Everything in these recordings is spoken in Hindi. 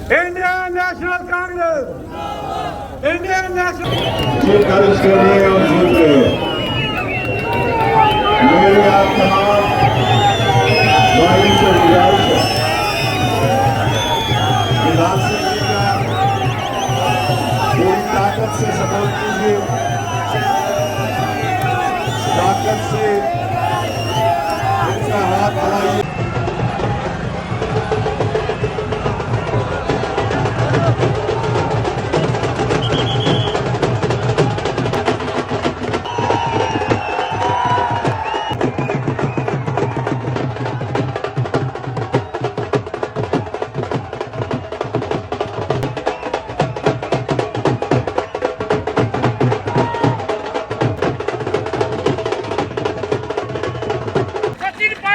Indian national Congress, Indian national ये दर्ज करने और जीत गए। मेरे आप तमाम भाइयों से गुजारिश है कि राज सिंह जी का पूरी ताकत से सपोर्ट कीजिए, ताकत से इनका हाथ बढ़ाइए।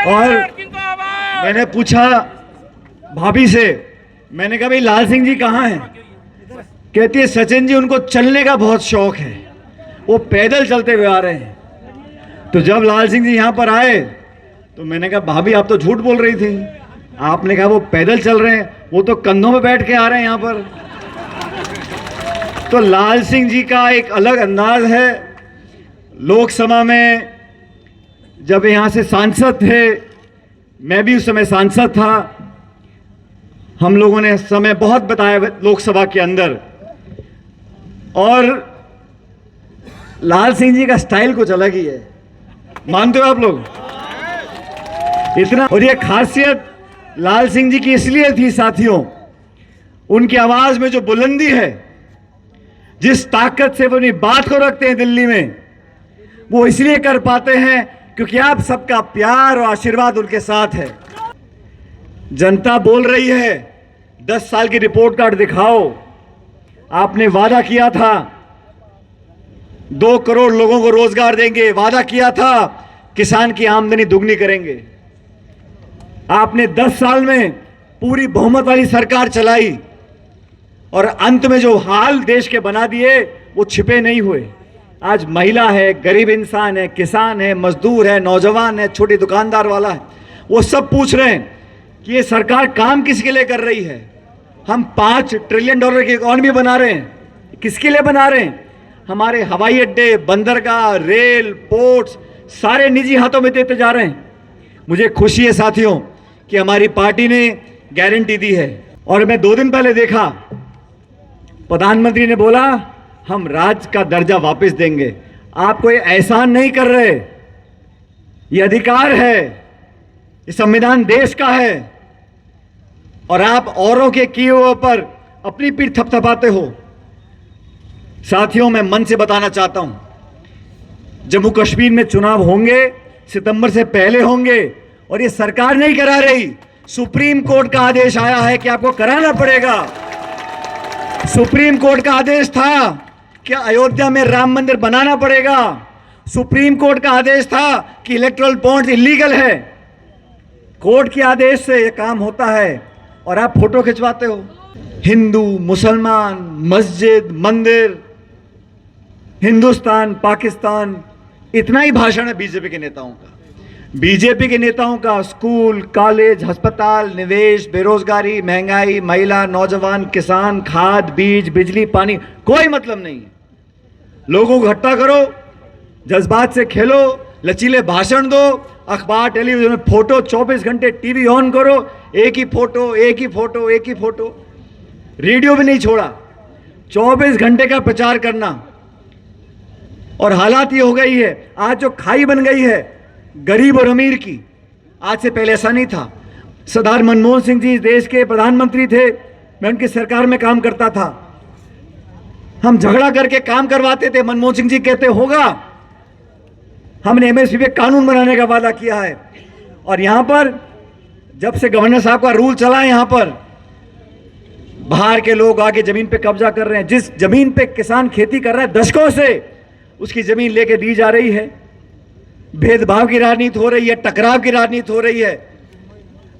और मैंने पूछा भाभी से, मैंने कहा भाई लाल सिंह जी कहाँ हैं? कहती है सचिन जी उनको चलने का बहुत शौक है, वो पैदल चलते हुए आ रहे हैं। तो जब लाल सिंह जी यहाँ पर आए तो मैंने कहा भाभी आप तो झूठ बोल रही थी, आपने कहा वो पैदल चल रहे हैं, वो तो कंधों पे बैठ के आ रहे हैं यहाँ पर। तो लाल सिंह जी का एक अलग अंदाज है। लोकसभा में जब यहाँ से सांसद थे, मैं भी उस समय सांसद था, हम लोगों ने समय बहुत बताया लोकसभा के अंदर, और लाल सिंह जी का स्टाइल कुछ अलग ही है, मानते हो आप लोग? इतना, और ये खासियत लाल सिंह जी की इसलिए थी साथियों, उनकी आवाज में जो बुलंदी है, जिस ताकत से वो अपनी बात को रखते हैं दिल्ली में, वो इसलिए कर पाते हैं क्योंकि आप सबका प्यार और आशीर्वाद उनके साथ है। जनता बोल रही है 10 साल की रिपोर्ट कार्ड दिखाओ। आपने वादा किया था 2 करोड़ लोगों को रोजगार देंगे, वादा किया था किसान की आमदनी दुगनी करेंगे। आपने 10 साल में पूरी बहुमत वाली सरकार चलाई और अंत में जो हाल देश के बना दिए वो छिपे नहीं हुए। आज महिला है, गरीब इंसान है, किसान है, मजदूर है, नौजवान है, छोटी दुकानदार वाला है, वो सब पूछ रहे हैं कि ये सरकार काम किसके लिए कर रही है। हम $5 ट्रिलियन की इकॉनमी बना रहे हैं, किसके लिए बना रहे हैं? हमारे हवाई अड्डे, बंदरगाह, रेल, पोर्ट्स सारे निजी हाथों में देते जा रहे हैं। मुझे खुशी है साथियों कि हमारी पार्टी ने गारंटी दी है। और मैं 2 दिन पहले देखा, प्रधानमंत्री ने बोला हम राज्य का दर्जा वापस देंगे। आप कोई एहसान नहीं कर रहे, ये अधिकार है, ये संविधान देश का है, और आप औरों के किए हुए पर अपनी पीठ थपथपाते हो। साथियों मैं मन से बताना चाहता हूं, जम्मू कश्मीर में चुनाव होंगे, सितंबर से पहले होंगे, और ये सरकार नहीं करा रही, सुप्रीम कोर्ट का आदेश आया है कि आपको कराना पड़ेगा। सुप्रीम कोर्ट का आदेश था कि अयोध्या में राम मंदिर बनाना पड़ेगा। सुप्रीम कोर्ट का आदेश था कि इलेक्टोरल बॉन्ड्स इलीगल है। कोर्ट के आदेश से यह काम होता है और आप फोटो खिंचवाते हो। हिंदू, मुसलमान, मस्जिद, मंदिर, हिंदुस्तान, पाकिस्तान, इतना ही भाषण है बीजेपी के नेताओं का। बीजेपी के नेताओं का स्कूल, कॉलेज, अस्पताल, निवेश, बेरोजगारी, महंगाई, महिला, नौजवान, किसान, खाद, बीज, बिजली, पानी, कोई मतलब नहीं है। लोगों को इकट्ठा करो, जज्बात से खेलो, लचीले भाषण दो, अखबार टेलीविजन में फोटो, 24 घंटे टीवी ऑन करो, एक ही फोटो, एक ही फोटो, एक ही फोटो। रेडियो भी नहीं छोड़ा, 24 घंटे का प्रचार करना। और हालात ये हो गई है, आज जो खाई बन गई है गरीब और अमीर की, आज से पहले ऐसा नहीं था। सरदार मनमोहन सिंह जी देश के प्रधानमंत्री थे, मैं उनकी सरकार में काम करता था। हम झगड़ा करके काम करवाते थे, मनमोहन सिंह जी कहते होगा, हमने एमएसपी पे कानून बनाने का वादा किया है। और यहां पर जब से गवर्नर साहब का रूल चला है, यहां पर बाहर के लोग आके जमीन पे कब्जा कर रहे हैं। जिस जमीन पे किसान खेती कर रहा है दशकों से, उसकी जमीन लेके दी जा रही है। भेदभाव की राजनीति हो रही है, टकराव की राजनीति हो रही है,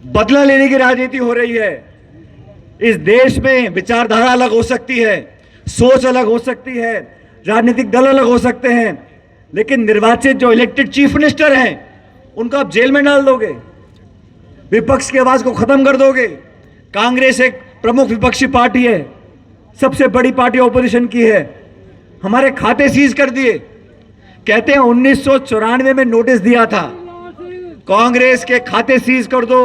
बदला लेने की राजनीति हो रही है। इस देश में विचारधारा अलग हो सकती है, सोच अलग हो सकती है, राजनीतिक दल अलग हो सकते हैं, लेकिन निर्वाचित जो इलेक्टेड चीफ मिनिस्टर हैं उनको आप जेल में डाल दोगे, विपक्ष की आवाज को खत्म कर दोगे। कांग्रेस एक प्रमुख विपक्षी पार्टी है, सबसे बड़ी पार्टी ऑपोजिशन की है, हमारे खाते सीज कर दिए। कहते हैं 1994 में नोटिस दिया था, कांग्रेस के खाते सीज कर दो,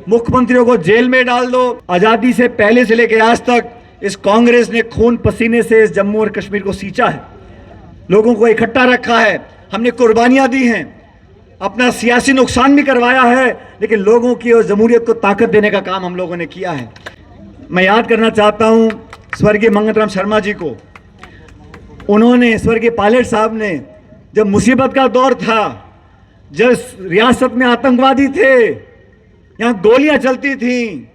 मुख्यमंत्रियों को जेल में डाल दो। आजादी से पहले से लेकर आज तक इस कांग्रेस ने खून पसीने से इस जम्मू और कश्मीर को सींचा है, लोगों को इकट्ठा रखा है, हमने कुर्बानियां दी हैं, अपना सियासी नुकसान भी करवाया है, लेकिन लोगों की और जमहूरियत को ताकत देने का काम हम लोगों ने किया है। मैं याद करना चाहता हूं स्वर्गीय मंगत राम शर्मा जी को। उन्होंने, स्वर्गीय पायलट साहब ने, जब मुसीबत का दौर था, जब रियासत में आतंकवादी थे, यहां गोलियां चलती थी,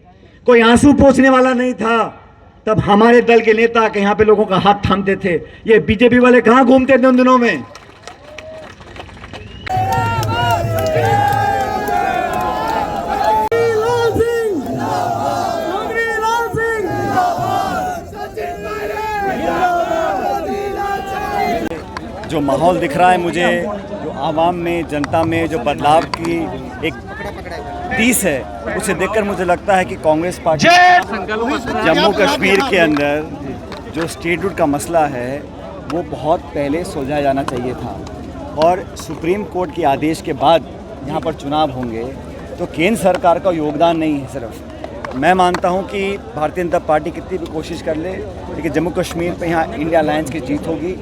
कोई आंसू पोंछने वाला नहीं था, तब हमारे दल के नेता के यहां पे लोगों का हाथ थामते थे। ये बीजेपी वाले कहां घूमते थे उन दिनों में? जो माहौल दिख रहा है मुझे, जो आवाम में, जनता में जो बदलाव की एक तीस है, उसे देखकर मुझे लगता है कि कांग्रेस पार्टी जम्मू कश्मीर के अंदर जो स्टेटहुड का मसला है वो बहुत पहले सुलझाया जाना चाहिए था। और सुप्रीम कोर्ट के आदेश के बाद यहाँ पर चुनाव होंगे तो केंद्र सरकार का योगदान नहीं है सिर्फ। मैं मानता हूँ कि भारतीय जनता पार्टी कितनी भी कोशिश कर ले, लेकिन जम्मू कश्मीर पे यहाँ इंडिया अलायंस की जीत होगी।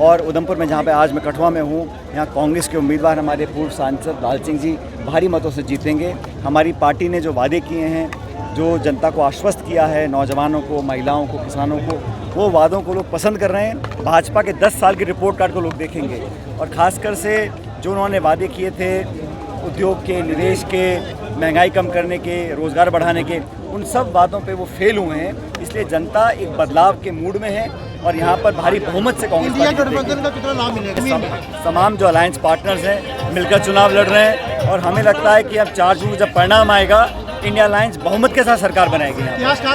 और उधमपुर में, जहाँ पे आज मैं कठुआ में हूँ, यहाँ कांग्रेस के उम्मीदवार हमारे पूर्व सांसद लाल सिंह जी भारी मतों से जीतेंगे। हमारी पार्टी ने जो वादे किए हैं, जो जनता को आश्वस्त किया है, नौजवानों को, महिलाओं को, किसानों को, वो वादों को लोग पसंद कर रहे हैं। भाजपा के 10 साल के रिपोर्ट कार्ड को लोग देखेंगे, और ख़ासकर से जो उन्होंने वादे किए थे उद्योग के, निवेश के, महंगाई कम करने के, रोज़गार बढ़ाने के, उन सब वादों पे वो फेल हुए हैं। इसलिए जनता एक बदलाव के मूड में है और यहाँ पर भारी बहुमत से कांग्रेस तमाम जो अलायंस पार्टनर्स हैं मिलकर चुनाव लड़ रहे हैं। और हमें लगता है कि अब 4 जून जब परिणाम आएगा, इंडिया अलायंस बहुमत के साथ सरकार बनाएगी।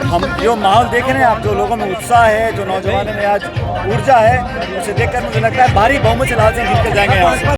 हम जो माहौल देख रहे हैं, आप जो लोगों में उत्साह है, जो नौजवानों में आज ऊर्जा है, उसे देखकर मुझे लगता है भारी बहुमत से लाल सिंह जीत कर जाएंगे यहाँ से।